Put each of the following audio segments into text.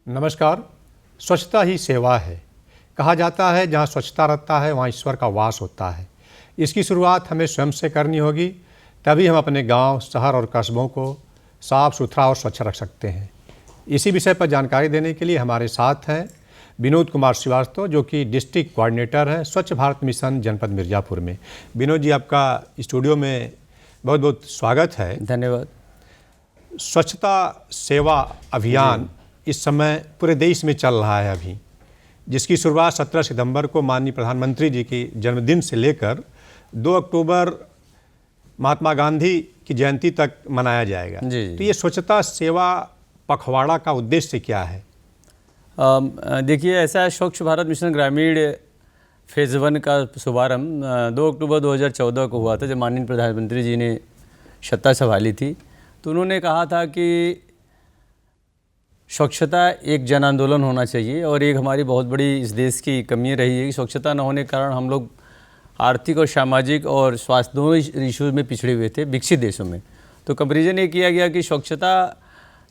नमस्कार। स्वच्छता ही सेवा है। कहा जाता है जहाँ स्वच्छता रहता है वहाँ ईश्वर का वास होता है। इसकी शुरुआत हमें स्वयं से करनी होगी, तभी हम अपने गांव, शहर और कस्बों को साफ सुथरा और स्वच्छ रख सकते हैं। इसी विषय पर जानकारी देने के लिए हमारे साथ हैं विनोद कुमार श्रीवास्तव, जो कि डिस्ट्रिक्ट कोऑर्डिनेटर हैं स्वच्छ भारत मिशन जनपद मिर्ज़ापुर में। विनोद जी, आपका स्टूडियो में बहुत बहुत स्वागत है। धन्यवाद। स्वच्छता सेवा अभियान इस समय पूरे देश में चल रहा है अभी, जिसकी शुरुआत 17 सितंबर को माननीय प्रधानमंत्री जी के जन्मदिन से लेकर 2 अक्टूबर महात्मा गांधी की जयंती तक मनाया जाएगा। तो ये स्वच्छता सेवा पखवाड़ा का उद्देश्य क्या है? देखिए, ऐसा है, स्वच्छ भारत मिशन ग्रामीण फेज़ 1 का शुभारंभ 2 अक्टूबर 2014 को हुआ था, जब माननीय प्रधानमंत्री जी ने सत्ता संभाली थी। तो उन्होंने कहा था कि स्वच्छता एक जन आंदोलन होना चाहिए, और एक हमारी बहुत बड़ी इस देश की कमी रही है कि स्वच्छता न होने के कारण हम लोग आर्थिक और सामाजिक और स्वास्थ्य दोनों इश्यूज में पिछड़े हुए थे विकसित देशों में। तो कंपैरिजन ये किया गया कि स्वच्छता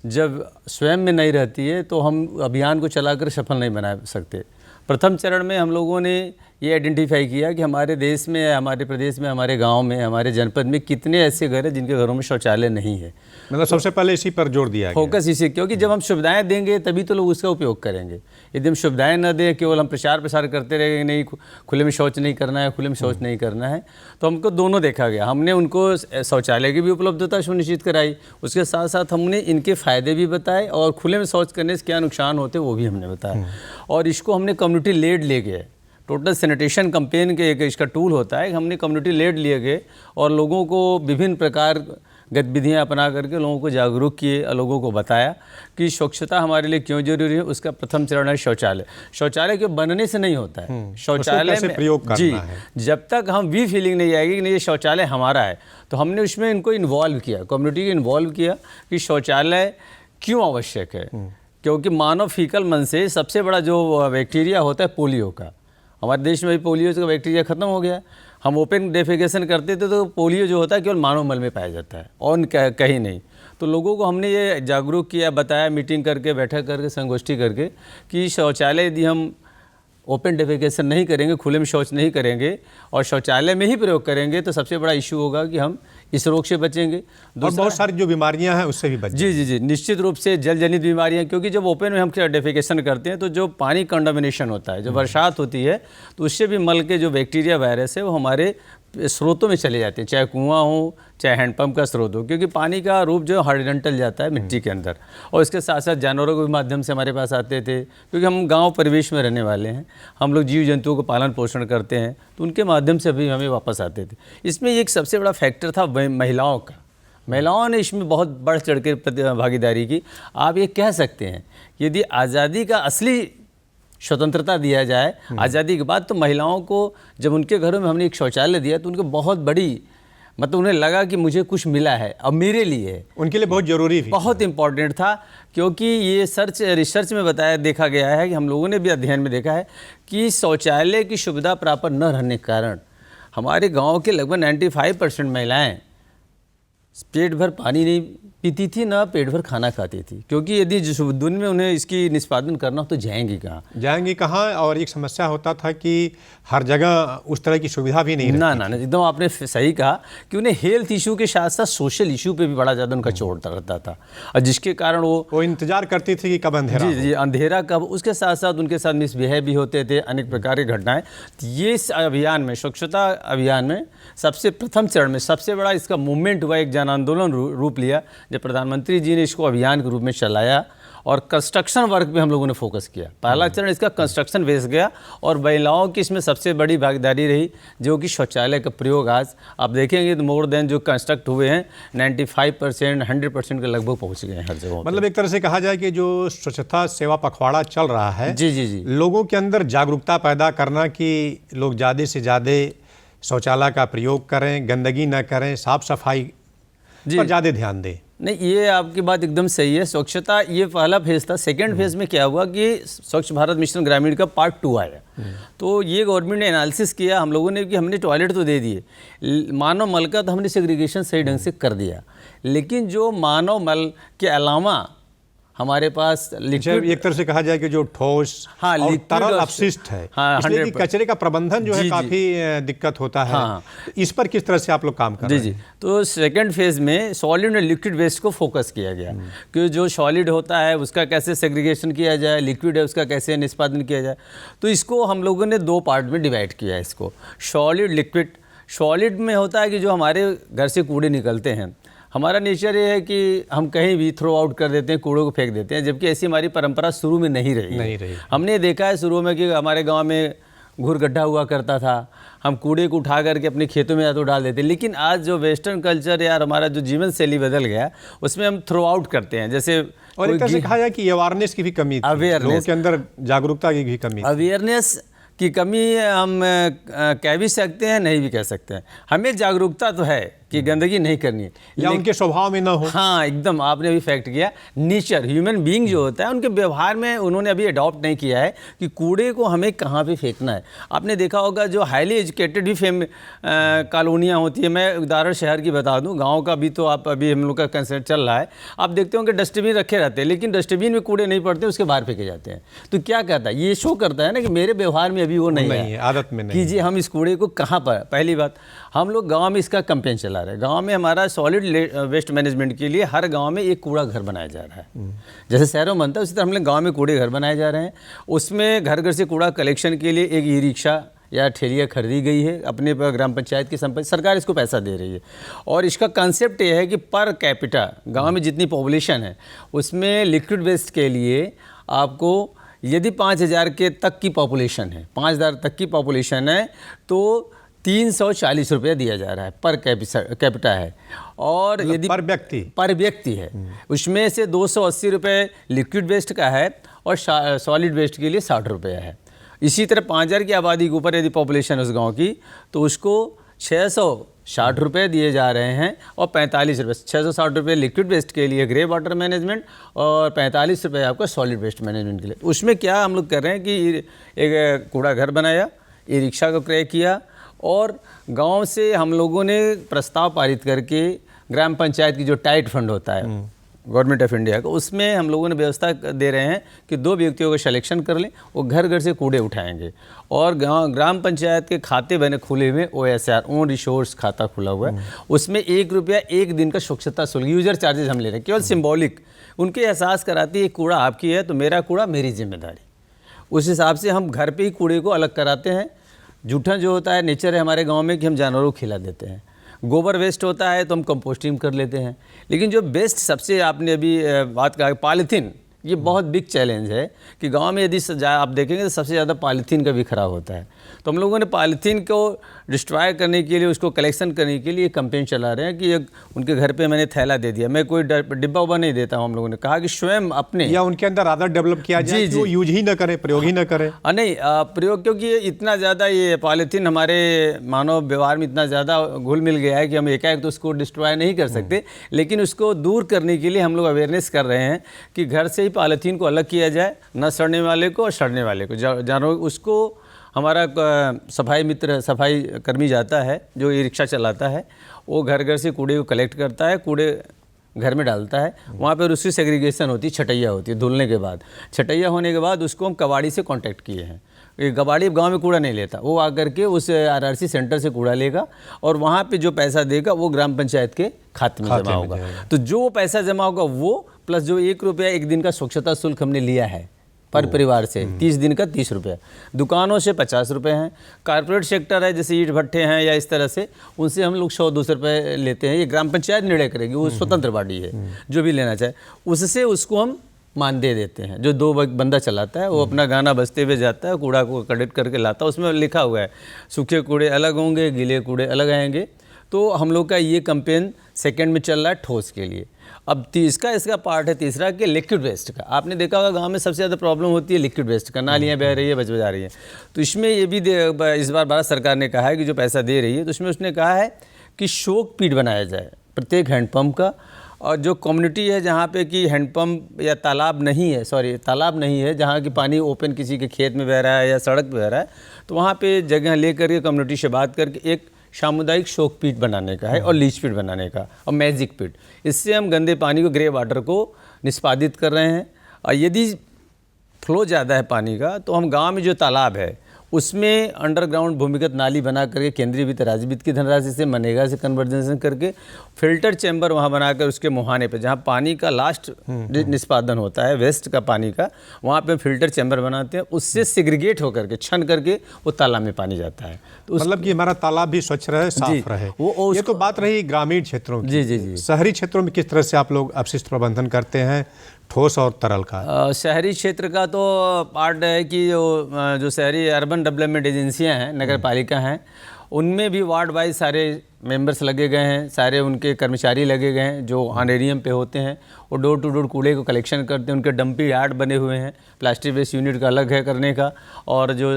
जब स्वयं में नहीं रहती है तो हम अभियान को चलाकर सफल नहीं बना सकते। प्रथम चरण में हम लोगों ने ये आइडेंटिफाई किया कि हमारे देश में, हमारे प्रदेश में, हमारे गांव में, हमारे जनपद में कितने ऐसे घर हैं जिनके घरों में शौचालय नहीं है। मतलब सबसे पहले इसी पर जोर दिया फोकस इसी, क्योंकि जब हम सुविधाएं देंगे तभी तो लोग उसका उपयोग करेंगे। यदि हम सुविधाएं न दें, केवल हम प्रचार प्रसार करते रहेंगे, नहीं खुले में शौच नहीं करना है, खुले में शौच नहीं करना है, तो हमको दोनों देखा गया। हमने उनको शौचालय की भी उपलब्धता सुनिश्चित कराई, उसके साथ साथ हमने इनके फ़ायदे भी बताए, और खुले में शौच करने से क्या नुकसान होते वो भी हमने बताया। और इसको हमने कम्युनिटी लेड ले गए। टोटल सैनिटेशन कैंपेन के एक इसका टूल होता है, हमने कम्युनिटी लेड लिए गए और लोगों को विभिन्न प्रकार गतिविधियां अपना करके लोगों को जागरूक किए, लोगों को बताया कि स्वच्छता हमारे लिए क्यों जरूरी है। उसका प्रथम चरण है शौचालय। शौचालय के बनने से नहीं होता है, शौचालय में प्रयोग करना है। जब तक हम भी फीलिंग नहीं आएगी कि नहीं ये शौचालय हमारा है, तो हमने उसमें इनको इन्वॉल्व किया, कम्युनिटी को इन्वॉल्व किया कि शौचालय क्यों आवश्यक है। क्योंकि मानव फीकल मन से सबसे बड़ा जो बैक्टीरिया होता है पोलियो का, हमारे देश में भी पोलियो का बैक्टीरिया ख़त्म हो गया। हम ओपन डेफिकेशन करते थे तो पोलियो जो होता है केवल मानव मल में पाया जाता है और कहीं नहीं। तो लोगों को हमने ये जागरूक किया, बताया, मीटिंग करके, बैठक करके, संगोष्ठी करके कि शौचालय यदि हम ओपन डेफिकेशन नहीं करेंगे, खुले में शौच नहीं करेंगे और शौचालय में ही प्रयोग करेंगे, तो सबसे बड़ा इशू होगा कि हम इस रोग से बचेंगे। और बहुत सारी जो बीमारियां हैं उससे भी बचेंगे। जी, निश्चित रूप से जल जनित बीमारियां, क्योंकि जब ओपन में हम डेफिकेशन करते हैं तो जो पानी कंटामिनेशन होता है, जो बरसात होती है, तो उससे भी मल के जो बैक्टीरिया वायरस है वो हमारे स्रोतों में चले जाते हैं, चाहे कुआं हो चाहे हैंडपंप का स्रोत हो, क्योंकि पानी का रूप जो हॉरिजॉन्टल जाता है मिट्टी के अंदर। और इसके साथ साथ जानवरों के माध्यम से हमारे पास आते थे, क्योंकि हम गांव परिवेश में रहने वाले हैं, हम लोग जीव जंतुओं को पालन पोषण करते हैं, तो उनके माध्यम से भी हमें वापस आते थे। इसमें एक सबसे बड़ा फैक्टर था महिलाओं का। महिलाओं ने इसमें बहुत बढ़ चढ़ के भागीदारी की। आप ये कह सकते हैं यदि आज़ादी का असली स्वतंत्रता दिया जाए आज़ादी के बाद, तो महिलाओं को जब उनके घरों में हमने एक शौचालय दिया तो उनको बहुत बड़ी, मतलब उन्हें लगा कि मुझे कुछ मिला है, अब मेरे लिए, उनके लिए बहुत ज़रूरी भी, बहुत इम्पॉर्टेंट था। क्योंकि ये रिसर्च में देखा गया है कि हम लोगों ने भी अध्ययन में देखा है कि शौचालय की सुविधा प्राप्त न रहने के कारण हमारे गाँव के लगभग 95% महिलाएँ पेट भर पानी नहीं पीती थी, ना पेट भर खाना खाती थी, क्योंकि यदि जिस दिन में उन्हें इसकी निष्पादन करना हो तो जाएंगी कहाँ। और एक समस्या होता था कि हर जगह उस तरह की सुविधा भी नहीं ना एकदम आपने सही कहा कि उन्हें हेल्थ इशू के साथ साथ सोशल इशू पे भी बड़ा ज़्यादा उनका चोट रहता था, और जिसके कारण वो इंतजार करती थी कि कब अंधेरा। जी, अंधेरा कब। उसके साथ साथ उनके साथ मिसबिहेव भी होते थे, अनेक प्रकार की घटनाएं। ये अभियान में, स्वच्छता अभियान में सबसे प्रथम चरण में सबसे बड़ा इसका मूवमेंट हुआ, एक जन आंदोलन रूप लिया, जब प्रधानमंत्री जी ने इसको अभियान के रूप में चलाया। और कंस्ट्रक्शन वर्क पे हम लोगों ने फोकस किया। पहला चरण इसका कंस्ट्रक्शन बेस गया, और महिलाओं की इसमें सबसे बड़ी भागीदारी रही, जो कि शौचालय का प्रयोग आज आप देखेंगे तो मोर देन जो कंस्ट्रक्ट हुए हैं 95% 100% के लगभग पहुंच गए हैं हर जगह। मतलब एक तरह से कहा जाए कि जो स्वच्छता सेवा पखवाड़ा चल रहा है, जी, लोगों के अंदर जागरूकता पैदा करना कि लोग ज़्यादा से ज़्यादा शौचालय का प्रयोग करें, गंदगी न करें, साफ सफाई पर ज़्यादा ध्यान दें। नहीं, ये आपकी बात एकदम सही है। स्वच्छता ये पहला फेज़ था। सेकेंड फेज़ में क्या हुआ कि स्वच्छ भारत मिशन ग्रामीण का पार्ट 2 आया। तो ये गवर्नमेंट ने एनालिसिस किया हम लोगों ने कि हमने टॉयलेट तो दे दिए, मानव मल का तो हमने सेग्रीगेशन सही ढंग से कर दिया, लेकिन जो मानव मल के अलावा हमारे पास लिक्विड, एक तरह से कहा जाए कि जो ठोस हाँ, और लिक्विड तरल और अपशिष्ट है, हाँ, इसलिए कि 100% कचरे का प्रबंधन जो है जी, जी। काफ़ी दिक्कत होता है। हाँ। इस पर किस तरह से आप लोग काम कर जी रहे जी। हैं? तो सेकंड फेज में सॉलिड और लिक्विड वेस्ट को फोकस किया गया कि जो सॉलिड होता है उसका कैसे सेग्रीगेशन किया जाए, लिक्विड है उसका कैसे निष्पादन किया जाए। तो इसको हम लोगों ने 2 पार्ट में डिवाइड किया है इसको, सॉलिड लिक्विड। सॉलिड में होता है कि जो हमारे घर से कूड़े निकलते हैं, हमारा नेचर ये है कि हम कहीं भी थ्रो आउट कर देते हैं, कूड़ों को फेंक देते हैं, जबकि ऐसी हमारी परंपरा शुरू में नहीं रही। हमने देखा है शुरू में कि हमारे गांव में घूर गड्ढा हुआ करता था, हम कूड़े को उठा करके अपने खेतों में या तो डाल देते। लेकिन आज जो वेस्टर्न कल्चर या हमारा जो जीवन शैली बदल गया, उसमें हम थ्रो आउट करते हैं। जैसे और एक तरह से कहा जाए कि अवेयरनेस की भी कमी थी, लोगों के अंदर जागरूकता की भी कमी थी। अवेयरनेस की कमी हम कह भी सकते हैं, नहीं भी कह सकते हैं। हमें जागरूकता तो है कि गंदगी नहीं करनी है, या उनके स्वभाव में ना हो। हाँ, एकदम आपने अभी फैक्ट किया। नेचर ह्यूमन बीइंग जो होता है, उनके व्यवहार में उन्होंने अभी अडॉप्ट नहीं किया है कि कूड़े को हमें कहाँ पे फेंकना है। आपने देखा होगा जो हाईली एजुकेटेड भी कॉलोनियाँ होती है, मैं उदाहरण शहर की बता दूँ, गाँव का भी तो आप अभी हम लोग का कंसर्ट चल रहा है, आप देखते होंगे डस्टबिन रखे रहते हैं, लेकिन डस्टबिन में कूड़े नहीं पड़ते, उसके बाहर फेंके जाते हैं। तो क्या कहता है, ये शो करता है ना कि मेरे व्यवहार में अभी वो नहीं है, आदत में नहीं कीजिए हम इस कूड़े को कहाँ पर। पहली बात, हम लोग गांव में इसका कैंपेन चला रहे हैं। गांव में हमारा सॉलिड वेस्ट मैनेजमेंट के लिए हर गांव में एक कूड़ा घर बनाया जा रहा है। जैसे शहरों में बनता है, उसी तरह हम लोग गाँव में कूड़े घर बनाए जा रहे हैं। उसमें घर घर से कूड़ा कलेक्शन के लिए एक ई रिक्शा या ठेलिया खरीदी गई है अपने पर, ग्राम पंचायत की संपत्ति, सरकार इसको पैसा दे रही है। और इसका कंसेप्ट ये है कि पर कैपिटा गाँव में जितनी पॉपुलेशन है उसमें लिक्विड वेस्ट के लिए आपको यदि 5000 के तक की पॉपुलेशन है, 5000 तक की पॉपुलेशन है, तो 340 रुपया दिया जा रहा है, पर कैपिटा है। और यदि पर व्यक्ति है, उसमें से 280 रुपये लिक्विड वेस्ट का है और सॉलिड वेस्ट के लिए 60 रुपया है। इसी तरह 5000 की आबादी के ऊपर यदि पॉपुलेशन है उस गाँव की, तो उसको 660 रुपये दिए जा रहे हैं और 45 रुपये, 660 रुपये लिक्विड वेस्ट के लिए ग्रे वाटर मैनेजमेंट और 45 रुपये आपका सॉलिड वेस्ट मैनेजमेंट के लिए। उसमें क्या हम लोग कर रहे हैं कि एक कूड़ा घर बनाया, ई रिक्शा को क्रय किया, और गांव से हम लोगों ने प्रस्ताव पारित करके ग्राम पंचायत की जो टाइट फंड होता है गवर्नमेंट ऑफ इंडिया को, उसमें हम लोगों ने व्यवस्था दे रहे हैं कि 2 व्यक्तियों का सिलेक्शन कर लें, वो घर घर से कूड़े उठाएंगे। और ग्राम पंचायत के खाते बने खुले हुए, OSR ओन रिसोर्स खाता खुला हुआ है, उसमें 1 रुपया 1 दिन का स्वच्छता शुल्क, यूजर चार्जेस हम ले रहे हैं, केवल सिंबॉलिक। उनके एहसास कराती है कूड़ा आपकी है तो मेरा कूड़ा मेरी जिम्मेदारी। उस हिसाब से हम घर पे ही कूड़े को अलग कराते हैं। जूठा जो होता है, नेचर है हमारे गांव में कि हम जानवरों को खिला देते हैं। गोबर वेस्ट होता है तो हम कंपोस्टिंग कर लेते हैं। लेकिन जो बेस्ट सबसे आपने अभी बात कहा, पॉलीथीन, ये बहुत बिग चैलेंज है कि गांव में यदि आप देखेंगे तो सबसे ज़्यादा पॉलीथीन का भी खराब होता है। तो हम लोगों ने पॉलीथीन को डिस्ट्रॉय करने के लिए, उसको कलेक्शन करने के लिए कैंपेन चला रहे हैं कि एक उनके घर पे मैंने थैला दे दिया। मैं कोई डिब्बा उब्बा नहीं देता हूँ। हम लोगों ने कहा कि स्वयं अपने या उनके अंदर आदत डेवलप किया जाए कि वो यूज ही ना करें, प्रयोग ही ना करें। नहीं, प्रयोग, क्योंकि इतना ज़्यादा ये पॉलीथीन हमारे मानव व्यवहार में इतना ज़्यादा घुल मिल गया है कि हम एकाएक तो उसको डिस्ट्रॉय नहीं कर सकते। लेकिन उसको दूर करने के लिए हम लोग अवेयरनेस कर रहे हैं कि घर से ही पॉलीथीन को अलग किया जाए, न सड़ने वाले को और सड़ने वाले को। जानवर उसको हमारा सफाई मित्र, सफाई कर्मी जाता है जो ई रिक्शा चलाता है, वो घर घर से कूड़े को कलेक्ट करता है, कूड़े घर में डालता है। वहाँ पर उसकी सेग्रीगेशन होती है, छटैया होती है धुलने के बाद। छटैया होने के बाद उसको हम कबाड़ी से कांटेक्ट किए हैं। ये कबाड़ी गांव में कूड़ा नहीं लेता, वो आकर के उस RRC सेंटर से कूड़ा लेगा और वहाँ पे जो पैसा देगा वो ग्राम पंचायत के खाते में जमा होगा। तो जो पैसा जमा होगा वो प्लस जो 1 रुपया 1 दिन का स्वच्छता शुल्क हमने लिया है पर परिवार से, 30 दिन का 30 रुपया, दुकानों से 50 रुपये हैं, कारपोरेट सेक्टर है जैसे ईंट भट्टे हैं या इस तरह से, उनसे हम लोग 100-200 रुपये लेते हैं। ये ग्राम पंचायत निर्णय करेगी, वो स्वतंत्र बॉडी है, जो भी लेना चाहे उससे उसको हम मान दे देते हैं। जो 2 बंदा चलाता है वो अपना गाना बजते हुए जाता है, कूड़ा को कलेक्ट करके लाता है। उसमें लिखा हुआ है सूखे कूड़े अलग होंगे, गीले कूड़े अलग आएंगे। तो हम लोग का ये कैंपेन सेकंड में चल रहा है ठोस के लिए। अब इसका पार्ट है तीसरा कि लिक्विड वेस्ट का। आपने देखा होगा गांव में सबसे ज़्यादा प्रॉब्लम होती है लिक्विड वेस्ट का, नालियाँ बह रही है, बच जा रही है। तो इसमें ये भी इस बार भारत सरकार ने कहा है कि जो पैसा दे रही है तो उसमें उसने कहा है कि शोक पीट बनाया जाए प्रत्येक हैंडपम्प का। और जो कम्युनिटी है जहाँ पे कि हैंडपम्प या तालाब नहीं है, जहाँ की पानी ओपन किसी के खेत में बह रहा है या सड़क पे बह रहा है, तो वहाँ पे जगह ले करके कम्युनिटी से बात करके एक सामुदायिक शोक पीट बनाने का है और लीच पीट बनाने का और मैजिक पीट। इससे हम गंदे पानी को, ग्रे वाटर को निष्पादित कर रहे हैं। और यदि फ्लो ज़्यादा है पानी का तो हम गांव में जो तालाब है उसमें अंडरग्राउंड भूमिगत नाली बना करके केंद्रीय वित्त, राज्य वित्त की धनराशि से, मनरेगा से कन्वर्जेंसन करके फिल्टर चैम्बर वहाँ बनाकर उसके मुहाने पे जहाँ पानी का लास्ट निष्पादन होता है वेस्ट का पानी का, वहाँ पे फिल्टर चैम्बर बनाते हैं। उससे सेग्रीगेट होकर के छन करके वो तालाब में पानी जाता है। तो मतलब कि हमारा तालाब भी स्वच्छ रहे, साफ रहे। ये तो बात रही ग्रामीण क्षेत्रों की। जी। शहरी क्षेत्रों में किस तरह से आप लोग अपशिष्ट प्रबंधन करते हैं, ठोस और तरल का? शहरी क्षेत्र का तो पार्ट है कि जो शहरी अर्बन डेवलपमेंट एजेंसियां हैं, नगर पालिका हैं, उनमें भी वार्ड वाइज सारे मेंबर्स लगे गए हैं, सारे उनके कर्मचारी लगे गए हैं जो ऑनरेरियम पे होते हैं। वो डोर टू डोर कूड़े को कलेक्शन करते हैं। उनके डंपिंग यार्ड बने हुए हैं, प्लास्टिक वेस्ट यूनिट का अलग है करने का, और जो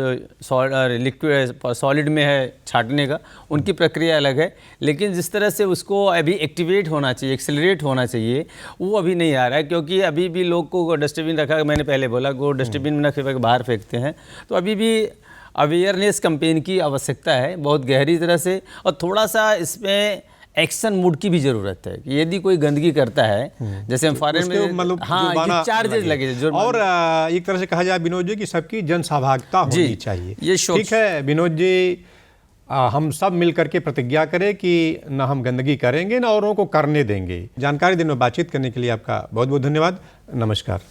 लिक्विड सॉलिड में है छाटने का, उनकी प्रक्रिया अलग है। लेकिन जिस तरह से उसको अभी एक्टिवेट होना चाहिए, एक्सेलरेट होना चाहिए, वो अभी नहीं आ रहा है। क्योंकि अभी भी लोग को डस्टबिन रखा, मैंने पहले बोला, वो डस्टबिन में न फेंक बाहर फेंकते हैं। तो अभी भी अवेयरनेस कैंपेन की आवश्यकता है बहुत गहरी तरह से, और थोड़ा सा इसमें एक्शन मूड की भी ज़रूरत है कि यदि कोई गंदगी करता है, जैसे हम फॉरेन में मतलब हाँ चार्जेस लगे जो, और एक तरह से कहा जाए विनोद जी कि सबकी जन सहभागिता होनी चाहिए। ये ठीक है विनोद जी, हम सब मिलकर के प्रतिज्ञा करें कि न हम गंदगी करेंगे न औरों को करने देंगे। जानकारी देने और बातचीत करने के लिए आपका बहुत बहुत धन्यवाद। नमस्कार।